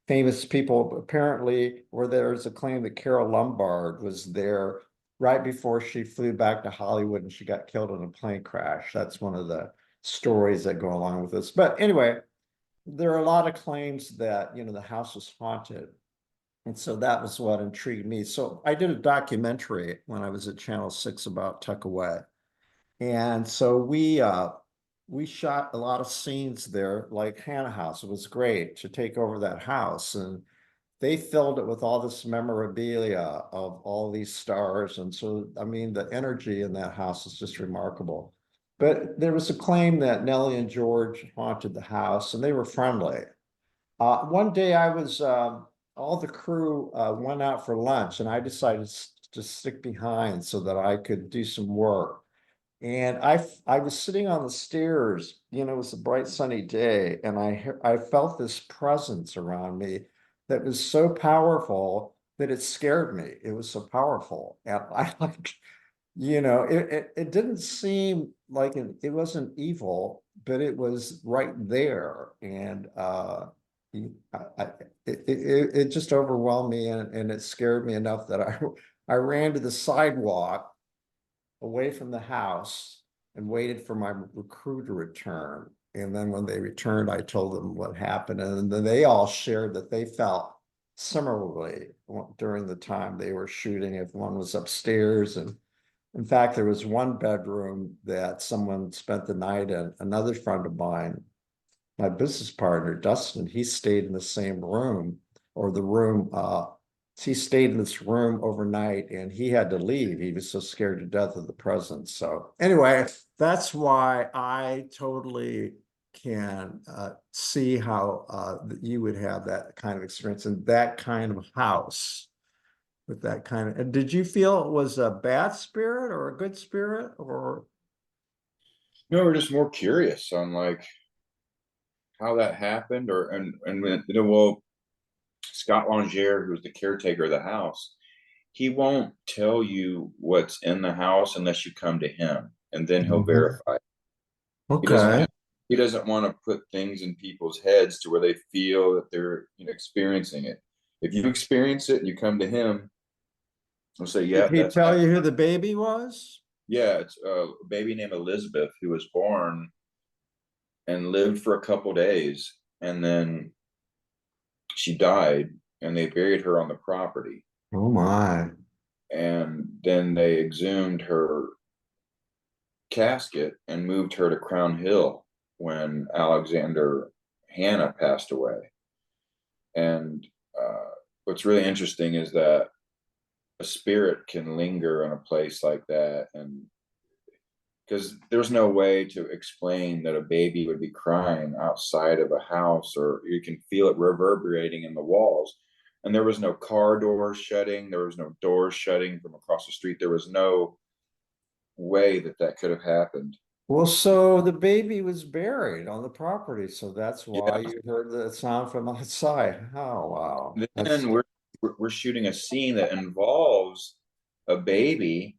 famous people apparently were there. There's a claim that Carol Lombard was there right before she flew back to Hollywood and she got killed in a plane crash. That's one of the stories that go along with this. But anyway, there are a lot of claims that, the house was haunted. And so that was what intrigued me. So I did a documentary when I was at Channel 6 about Tuckaway. And so we shot a lot of scenes there, like Hannah House. It was great to take over that house. And they filled it with all this memorabilia of all these stars. And so, I mean, the energy in that house is just remarkable. But there was a claim that Nellie and George haunted the house, and they were friendly. One day I was, all the crew went out for lunch, and I decided to stick behind so that I could do some work. And I was sitting on the stairs, you know, it was a bright sunny day, and I felt this presence around me that was so powerful that it scared me. It was so powerful. And I like, you know, it didn't seem like it wasn't evil, but it was right there. And I, it just overwhelmed me, and it scared me enough that I ran to the sidewalk away from the house and waited for my crew to return. And then when they returned, I told them what happened. And then they all shared that they felt similarly during the time they were shooting. If one was upstairs, and in fact, there was one bedroom that someone spent the night in. Another friend of mine, my business partner, Dustin, he stayed in the same room, or the room, he stayed in this room overnight, and he had to leave. He was so scared to death of the presence. So anyway, that's why I totally can see how you would have that kind of experience in that kind of house with that kind of. And did you feel it was a bad spirit or a good spirit, or? No, we're just more curious on like how that happened, or when, you know, well, Scott Longier, who's the caretaker of the house, he won't tell you what's in the house unless you come to him, and then he'll verify. Okay. He doesn't want to put things in people's heads to where they feel that they're, you know, experiencing it. If you experience it and you come to him, he'll say, "Yeah, Did he that's tell you who the baby was? yeah, it's a baby named Elizabeth who was born and lived for a couple days, and then she died, and they buried her on the property, Oh my. and then they exhumed her casket and moved her to Crown Hill when Alexander Hannah passed away. And what's really interesting is that a spirit can linger in a place like that, and because there's no way to explain that a baby would be crying outside of a house, or you can feel it reverberating in the walls. And there was no car doors shutting, there was no doors shutting from across the street. There was no way that that could have happened. Well, so the baby was buried on the property, so that's why Yeah. you heard the sound from outside. Oh, wow. That's Then we're shooting a scene that involves a baby,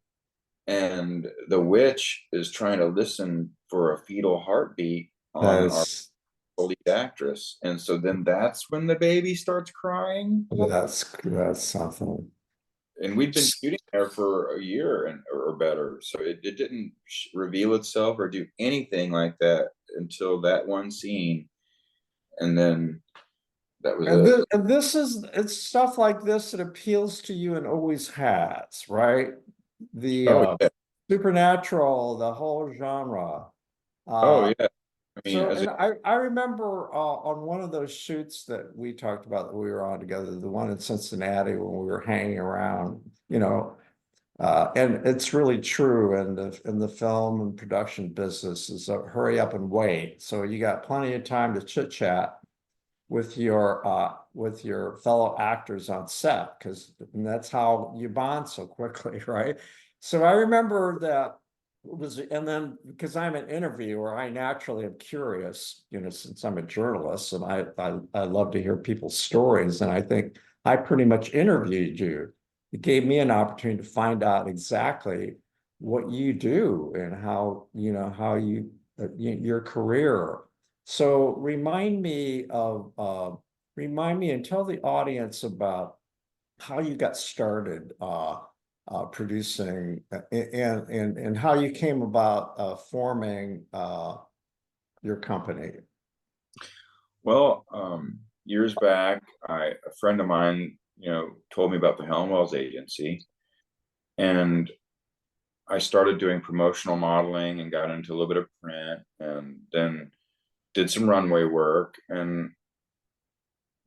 and the witch is trying to listen for a fetal heartbeat on our that's lead actress, and so then that's when the baby starts crying. that's something. And we'd been shooting there for a year or better, so it didn't reveal itself or do anything like that until that one scene, and then that was And it. this is, it's stuff like this that appeals to you and always has, right? The Oh yeah. supernatural, the whole genre. Oh Uh, yeah. I mean, So, as a and I remember on one of those shoots that we talked about that we were on together, the one in Cincinnati when we were hanging around, you know, and it's really true in the film and production business is a hurry up and wait. So you got plenty of time to chit chat with your fellow actors on set, because that's how you bond so quickly, right? So I remember that was, and then because I'm an interviewer, I naturally am curious, you know, since I'm a journalist, and I love to hear people's stories. And I think I pretty much interviewed you. It gave me an opportunity to find out exactly what you do and how, you know, how you your career. So remind me and tell the audience about how you got started producing, and how you came about forming your company. well, years back, a friend of mine, you know, told me about the Helen Wells Agency, and I started doing promotional modeling and got into a little bit of print, and then did some runway work, and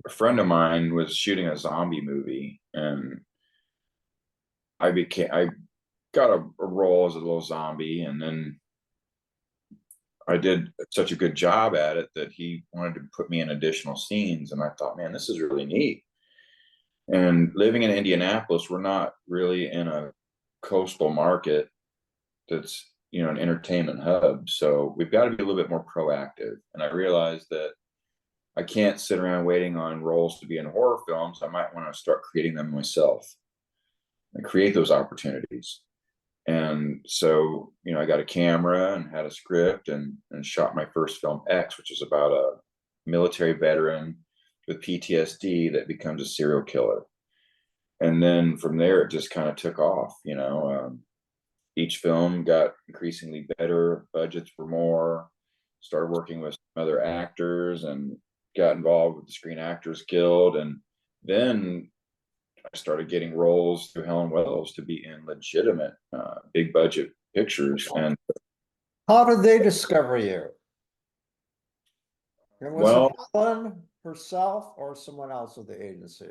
a friend of mine was shooting a zombie movie, and I got a role as a little zombie, and then I did such a good job at it that he wanted to put me in additional scenes, and I thought, man, this is really neat. And living in Indianapolis, we're not really in a coastal market that's, you know, an entertainment hub. So we've got to be a little bit more proactive. And I realized that I can't sit around waiting on roles to be in horror films. I might want to start creating them myself and create those opportunities. And so, you know, I got a camera and had a script and shot my first film, X, which is about a military veteran with PTSD that becomes a serial killer. And then from there, it just kind of took off, you know. Each film got increasingly better, budgets were more, started working with some other actors and got involved with the Screen Actors Guild. And then I started getting roles through Helen Wells to be in legitimate big budget pictures. And How did they discover you? And was it well, Helen herself or someone else with the agency?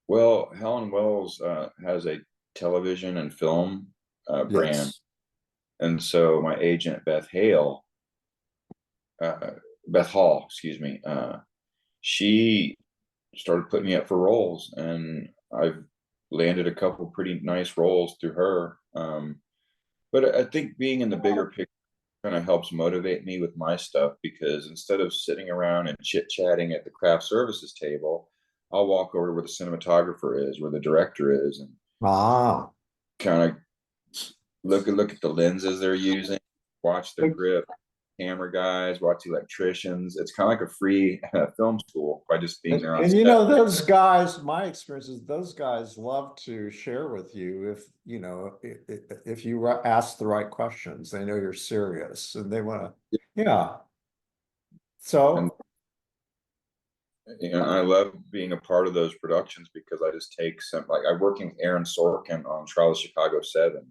well, Helen Wells has a television and film brand. Yes. And so my agent, Beth Hall, excuse me, she started putting me up for roles, and I've landed a couple pretty nice roles through her. But I think being in the bigger picture kind of helps motivate me with my stuff, because instead of sitting around and chit-chatting at the craft services table, I'll walk over where the cinematographer is, where the director is, and Ah. kind of look at the lenses they're using, watch their grip, camera guys, watch the electricians. It's kind of like a free film school by just being there on And you set. know, those guys, my experience is those guys love to share with you if, you know, if you ask the right questions, they know you're serious and they want to, yeah. And So, you know, I love being a part of those productions because I just take some, like I working with Aaron Sorkin on Trial of Chicago 7.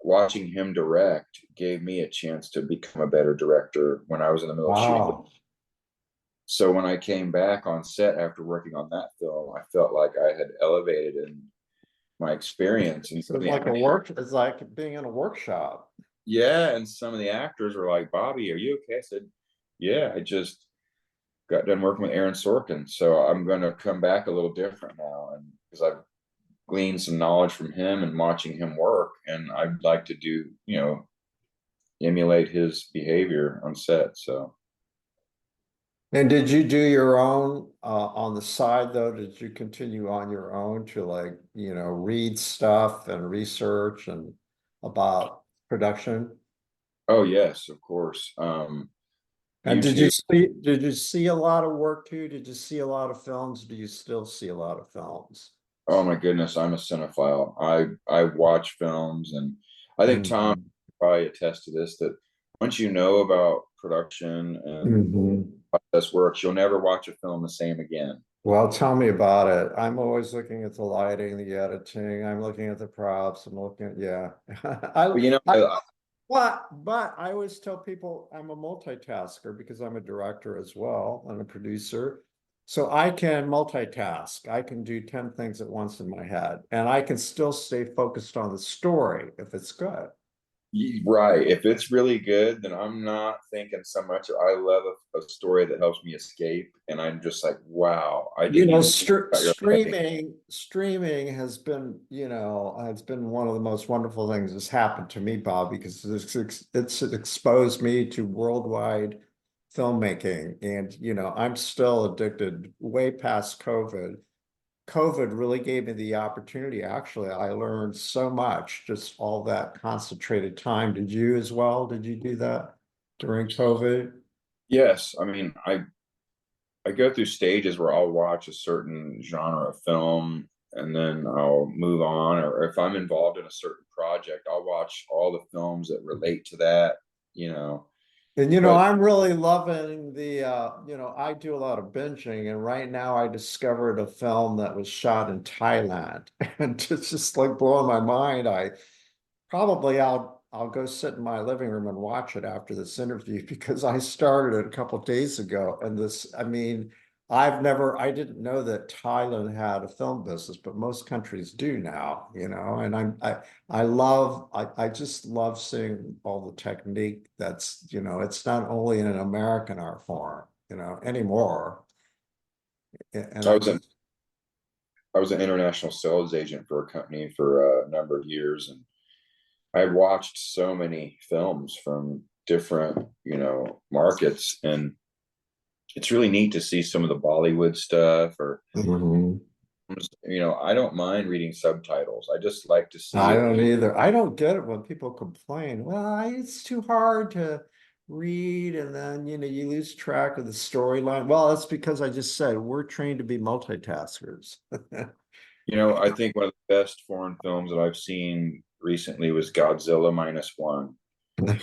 Watching him direct gave me a chance to become a better director when I was in the middle of shooting. wow. So when I came back on set after working on that film, I felt like I had elevated in my experience. And So it's like a work, it's like being in a workshop. yeah, and some of the actors were like, "Bobby, are you okay?" I said, "Yeah, I just got done working with Aaron Sorkin, so I'm going to come back a little different now, and because I've gleaned some knowledge from him and watching him work, and I'd like to do, you know, emulate his behavior on set." So And did you do your own on the side though? Did you continue on your own to like, you know, read stuff and research and about production? oh yes, of course. And YouTube. did you see a lot of work too? Did you see a lot of films? Do you still see a lot of films? Oh my goodness, I'm a cinephile. I watch films, and I think Tom Mhm. probably attest to this, that once you know about production and Mhm. process works, you'll never watch a film the same again. Well, tell me about it. I'm always looking at the lighting, the editing. I'm looking at the props. I'm looking at, yeah. But you know, I but I always tell people I'm a multitasker because I'm a director as well and a producer. So I can multitask. I can do 10 things at once in my head, and I can still stay focused on the story if it's good. right. If it's really good, then I'm not thinking so much. I love a story that helps me escape, and I'm just like, wow, I You didn't know, even think about your life. streaming has been, you know, it's been one of the most wonderful things that's happened to me, Bob, because it's exposed me to worldwide filmmaking. And, you know, I'm still addicted way past COVID. COVID really gave me the opportunity. Actually, I learned so much, just all that concentrated time. Did you as well? Did you do that during COVID? Yes, I mean, I go through stages where I'll watch a certain genre of film and then I'll move on. Or if I'm involved in a certain project, I'll watch all the films that relate to that, you know. And you know, But I'm really loving the you know, I do a lot of binging, and right now I discovered a film that was shot in Thailand. And it's just like blowing my mind. I'll go sit in my living room and watch it after this interview because I started it a couple of days ago. And this, I mean, I didn't know that Thailand had a film business, but most countries do now, and I just love seeing all the technique that's, it's not only in an American art form, anymore. And I I was an just, I was an international sales agent for a company for a number of years, and I watched so many films from different, markets, and it's really neat to see some of the Bollywood stuff or, Mhm. I don't mind reading subtitles. I just like to see I it. don't either. I don't get it when people complain, well, it's too hard to read and then, you lose track of the storyline. Well, that's because I just said we're trained to be multitaskers. I think one of the best foreign films that I've seen recently was Godzilla Minus One. I'm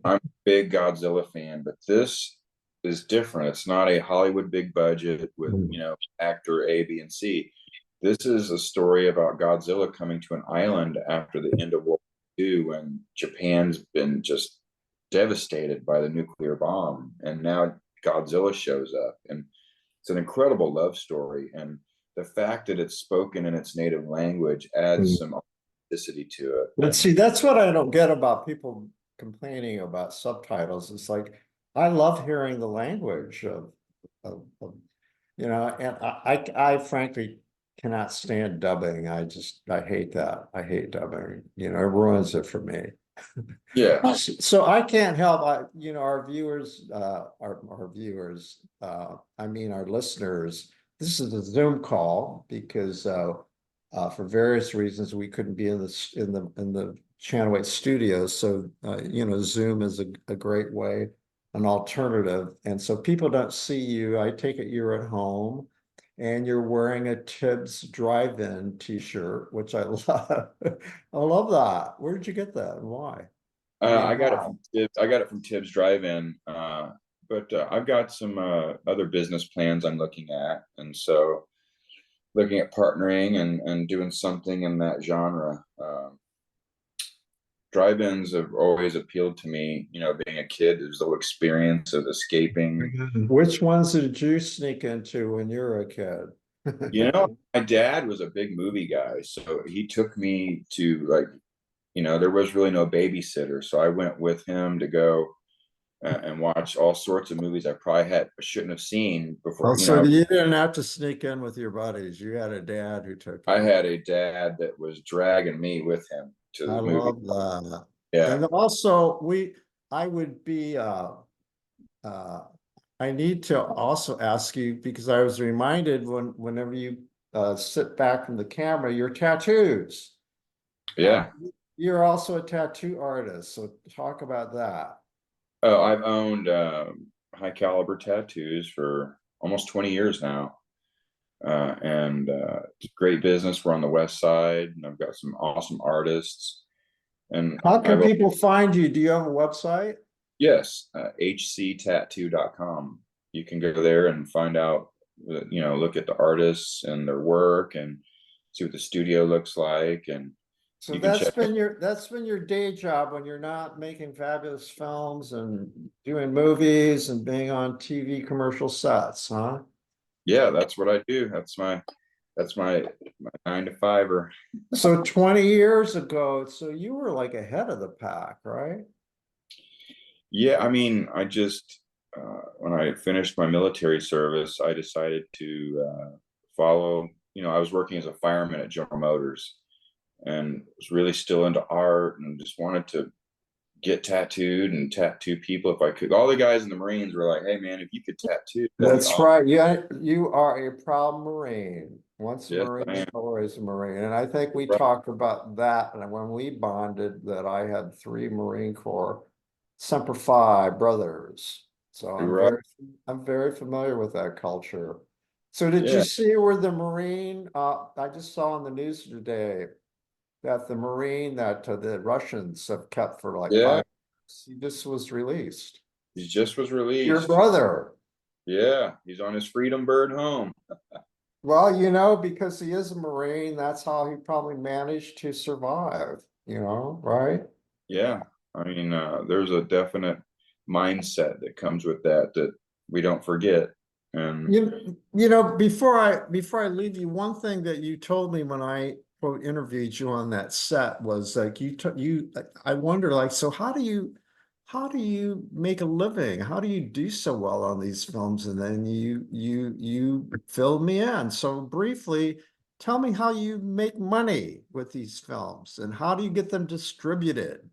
a big Godzilla fan, but this is different. It's not a Hollywood big budget with, actor A, B, and C. This is a story about Godzilla coming to an island after the end of World War II when Japan's been just devastated by the nuclear bomb. And now Godzilla shows up. And it's an incredible love story. And the fact that it's spoken in its native language adds some authenticity to it. But see, that's what I don't get about people complaining about subtitles. It's like, I love hearing the language of and I frankly cannot stand dubbing. I hate that. I hate dubbing. It ruins it for me. Yeah. So I can't help, our viewers, I mean, our listeners, this is a Zoom call because for various reasons, we couldn't be in the Channel 8 studios. So, Zoom is a great way, an alternative. And so people don't see you. I take it you're at home and you're wearing a Tibbs Drive-In t-shirt, which I love. I love that. Where did you get that and why? I mean, I got it wow. from Tibbs. I got it from Tibbs Drive-In. But I've got some other business plans I'm looking at, and so looking at partnering and doing something in that genre. Drive-ins have always appealed to me. Being a kid, there's the whole experience of escaping. Which ones did you sneak into when you were a kid? My dad was a big movie guy, so he took me to there was really no babysitter, so I went with him to go and watch all sorts of movies I probably shouldn't have seen Oh, before. so you didn't have to sneak in with your buddies. You had a dad who took I you. had a dad that was dragging me with him to I the movie. love that. Yeah, And also I would be uh I need to also ask you because I was reminded whenever you sit back from the camera, your tattoos. Uh, yeah. you're also a tattoo artist, so talk about that. Oh, I've owned high caliber tattoos for almost 20 years now. And it's a great business. We're on the west side, and I've got some awesome artists. And How can I've people find you? Do you have a website? Yes, hctattoo.com. You can go there and find out, look at the artists and their work and see what the studio looks like. And So you can check. that's been your day job when you're not making fabulous films and doing movies and being on TV commercial sets, huh? Yeah, that's what I do. That's my 9 to 5. So 20 years ago, so you were like ahead of the pack, right? Yeah, I mean, when I finished my military service, I decided to follow. I was working as a fireman at General Motors and was really still into art and just wanted to get tattooed and tattoo people if I could. All the guys in the Marines were like, "Hey, man, if you could tattoo, that'd be That's awesome." right. Yeah, you are a proud Marine. Once a Yes, I Marine, am. always a Marine. And I think we Right. talked about that and when we bonded that I had 3 Marine Corps Semper Fi brothers. So You're right. I'm very familiar with that culture. So did you Yeah, see where the Marine I just saw on the news today that the Marine that the Russians have kept for like yeah. 5 years, he just was released. He just was Your released. brother. Yeah, he's on his freedom bird home. Well, because he is a Marine, that's how he probably managed to survive, right? Yeah, I mean, there's a definite mindset that comes with that we don't forget. And You know, before I leave you, one thing that you told me when I quote interviewed you on that set was like I wonder, like, so how do you make a living? How do you do so well on these films? And then you filled me in. So briefly, tell me how you make money with these films and how do you get them distributed?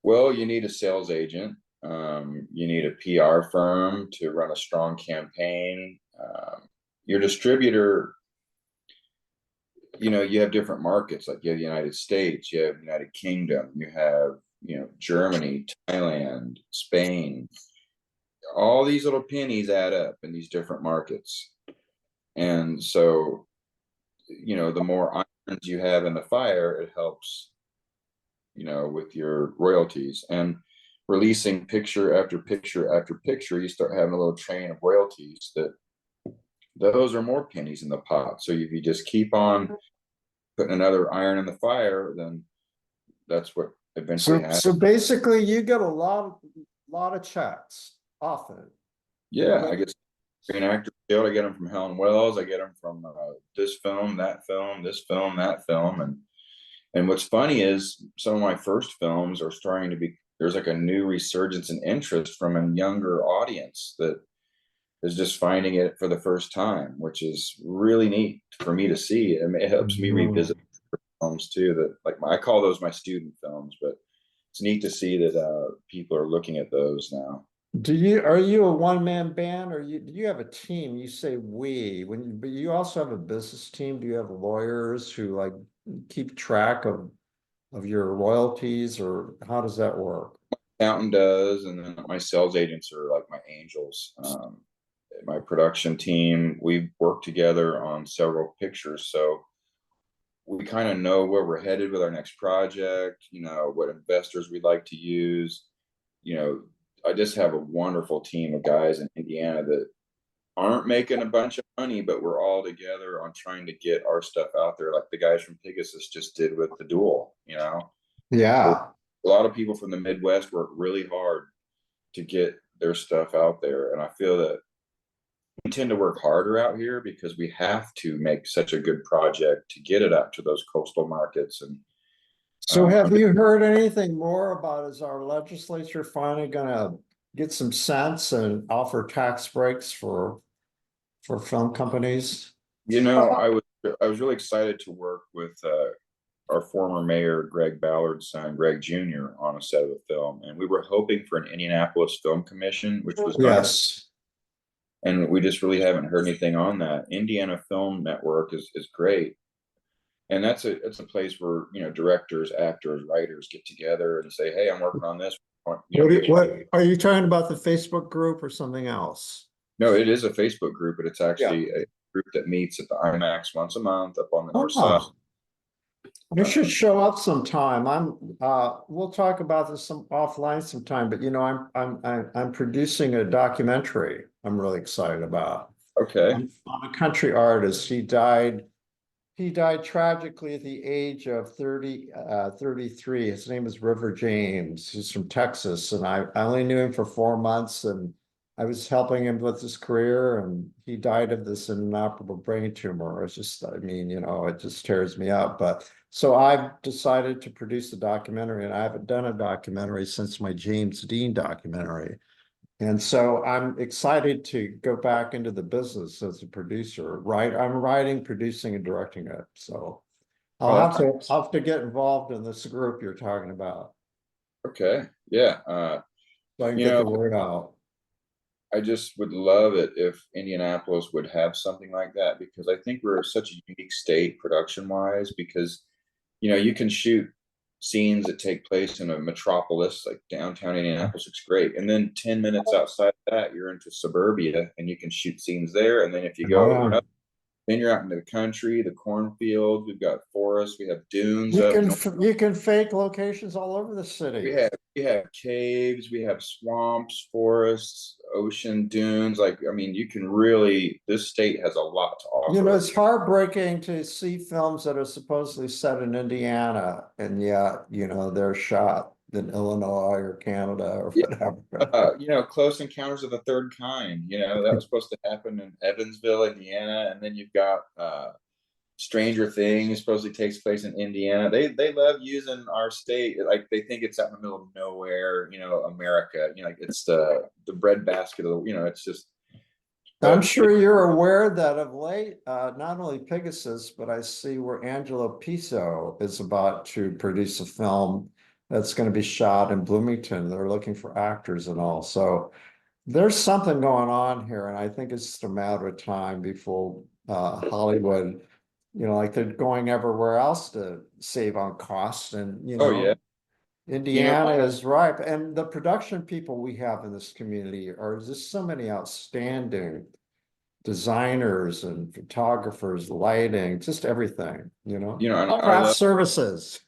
well, you need a sales agent. You need a PR firm to run a strong campaign. Your distributor, you have different markets. Like you have the United States, you have United Kingdom, you have, Germany, Thailand, Spain. All these little pennies add up in these different markets. And so, the more irons you have in the fire, it helps, with your royalties. And releasing picture after picture after picture, you start having a little train of royalties that those are more pennies in the pot. So if you just keep on putting another iron in the fire, then that's what eventually happens. So basically you get a lot of checks often. Yeah, I guess Screen Actors Guild, I get them from Helen Wells, I get them from this film, that film, this film, that film, and what's funny is some of my first films are starting to be, there's like a new resurgence in interest from a younger audience that is just finding it for the first time, which is really neat for me to see. It helps me revisit films too. That like I call those my student films, but it's neat to see that people are looking at those now. Are you a one-man band or do you have a team? You say we, but you also have a business team. Do you have lawyers who like keep track of your royalties or how does that work? Accountant does, and then my sales agents are like my angels. My production team, we've worked together on several pictures, so we kind of know where we're headed with our next project, what investors we'd like to use. I just have a wonderful team of guys in Indiana that aren't making a bunch of money, but we're all together on trying to get our stuff out there, like the guys from Pegasus just did with The Duel. Yeah. A lot of people from the Midwest work really hard to get their stuff out there, and I feel that we tend to work harder out here because we have to make such a good project to get it out to those coastal markets. And So have you heard anything more about, is our legislature finally gonna get some sense and offer tax breaks for film companies? I was really excited to work with our former mayor Greg Ballard's son Greg Jr. on a set of the film, and we were hoping for an Indianapolis Film Commission, which was Yes. and we just really haven't heard anything on that. Indiana Film Network is great, and it's a place where directors, actors, writers get together and say, "Hey, I'm working on this." What are you talking about, the Facebook group or something else? No, it is a Facebook group, but it's actually a group that meets at the IMAX once a month up on the north side. I should show up sometime. We'll talk about this offline sometime, but I'm producing a documentary I'm really excited about. Okay. I'm a country artist. He died tragically at the age of 33. His name is River James. He's from Texas, and I only knew him for 4 months, and I was helping him with his career, and he died of this inoperable brain tumor. It's just, it just tears me up. But so I've decided to produce a documentary, and I haven't done a documentary since my James Dean documentary. And so I'm excited to go back into the business as a producer, right? I'm writing, producing, and directing it. So I'll have to get involved in this group you're talking about. Okay. Yeah. So I can get the word out. I just would love it if Indianapolis would have something like that, because I think we're such a unique state production wise, because you can shoot scenes that take place in a metropolis like downtown Indianapolis looks great, and then 10 minutes outside of that you're into suburbia and you can shoot scenes there, and then if you go then you're out into the country, the cornfields, we've got forests, we have dunes. You can fake locations all over the city. We have caves, we have swamps, forests, ocean, dunes. You can really, this state has a lot to offer. It's heartbreaking to see films that are supposedly set in Indiana, and yet, they're shot in Illinois or Canada or whatever. Close Encounters of the Third Kind, that was supposed to happen in Evansville, Indiana. And then you've got Stranger Things supposedly takes place in Indiana. They love using our state, like they think it's out in the middle of nowhere, America, like it's the breadbasket of the, it's just. I'm sure you're aware that of late, not only Pegasus, but I see where Angelo Piso is about to produce a film that's going to be shot in Bloomington. They're looking for actors and all. So there's something going on here, and I think it's just a matter of time before Hollywood, like they're going everywhere else to save on costs. And, Indiana is ripe. And the production people we have in this community are just so many outstanding designers and photographers, lighting, just everything, and craft services.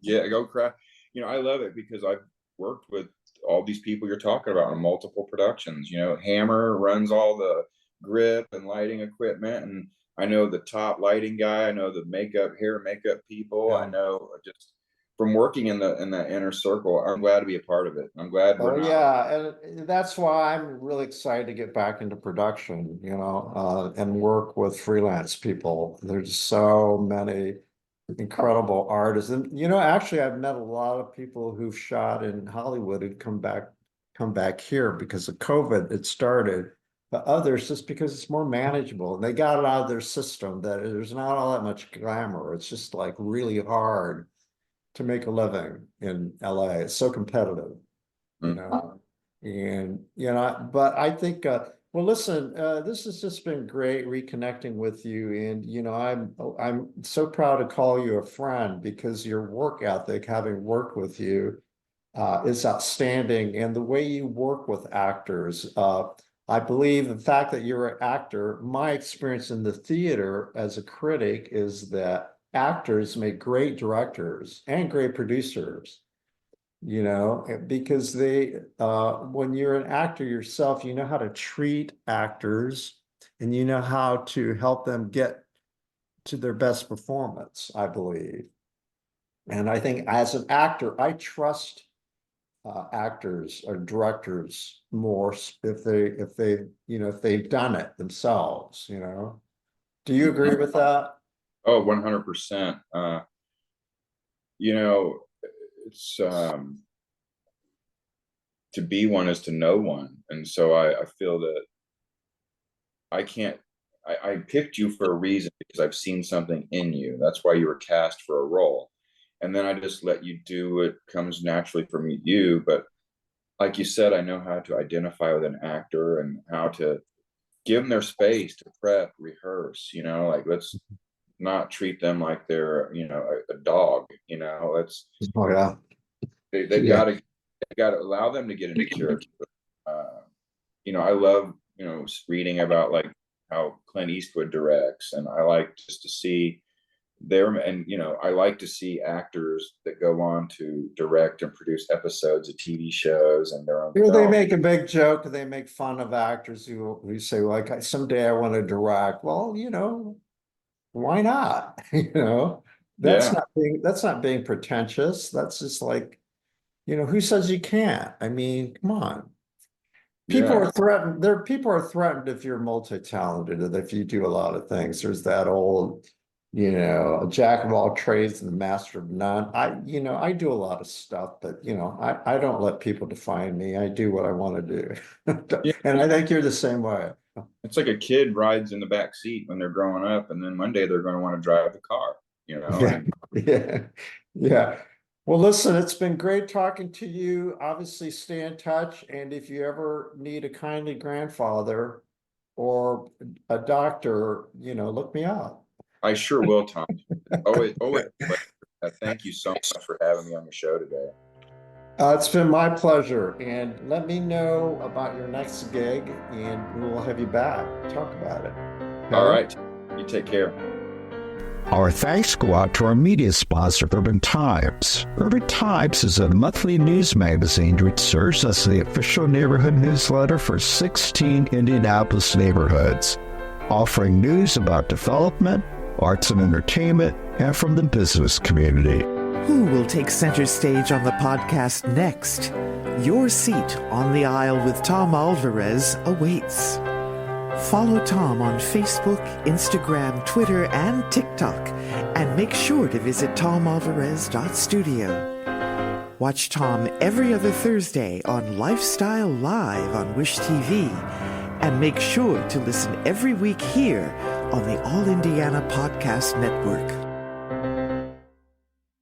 Go craft. I love it because I've worked with all these people you're talking about in multiple productions. Hammer runs all the grip and lighting equipment, and I know the top lighting guy. I know the hair and makeup people. Yeah. I know just from working in that inner circle. I'm glad to be a part of it. I'm glad. And that's why I'm really excited to get back into production, and work with freelance people. There's so many incredible artists, and actually, I've met a lot of people who've shot in Hollywood and come back here because of COVID. It started. But others just because it's more manageable and they got it out of their system that there's not all that much glamour. It's just like really hard to make a living in LA. It's so competitive, but I think, well, listen, this has just been great reconnecting with you. And, I'm so proud to call you a friend because your work ethic, having worked with you, is outstanding. And the way you work with actors, I believe the fact that you're an actor, my experience in the theater as a critic is that actors make great directors and great producers, because when you're an actor yourself, you know how to treat actors and you know how to help them get to their best performance, I believe. And I think as an actor, I trust actors or directors more if they've done it themselves. Do you agree with that? Oh, 100%. It's to be one is to know one, and so I feel that I picked you for a reason because I've seen something in you. That's why you were cast for a role. And then I just let you do what comes naturally from you. But like you said, I know how to identify with an actor and how to give them their space to prep, rehearse, let's not treat them like they're, a dog, let's, they've got to allow them to get into character. I love, reading about like how Clint Eastwood directs, and I like just to see I like to see actors that go on to direct and produce episodes of TV shows and their own. They make a big joke. They make fun of actors who say, like, someday I want to direct. Well, why not? That's not being pretentious. That's just like, who says you can't? I mean, come on. People are threatened. People are threatened if you're multi-talented and if you do a lot of things. There's that old, a jack of all trades and the master of none. I do a lot of stuff, but I don't let people define me. I do what I want to do. And I think you're the same way. It's like a kid rides in the back seat when they're growing up, and then one day they're going to want to drive the car, Yeah. Well, listen, it's been great talking to you. Obviously, stay in touch. And if you ever need a kindly grandfather or a doctor, look me up. I sure will, Tom. Always. Thank you so much for having me on the show today. It's been my pleasure. And let me know about your next gig, and we'll have you back. Talk about it. Okay? All right. You take care. Our thanks go out to our media sponsor, Urban Times. Urban Times is a monthly news magazine which serves as the official neighborhood newsletter for 16 Indianapolis neighborhoods, offering news about development, arts and entertainment, and from the business community. Who will take center stage on the podcast next? Your seat on the aisle with Tom Alvarez awaits. Follow Tom on Facebook, Instagram, Twitter, and TikTok, and make sure to visit tomalvarez.studio. Watch Tom every other Thursday on Lifestyle Live on Wish TV, and make sure to listen every week here on the All Indiana Podcast Network.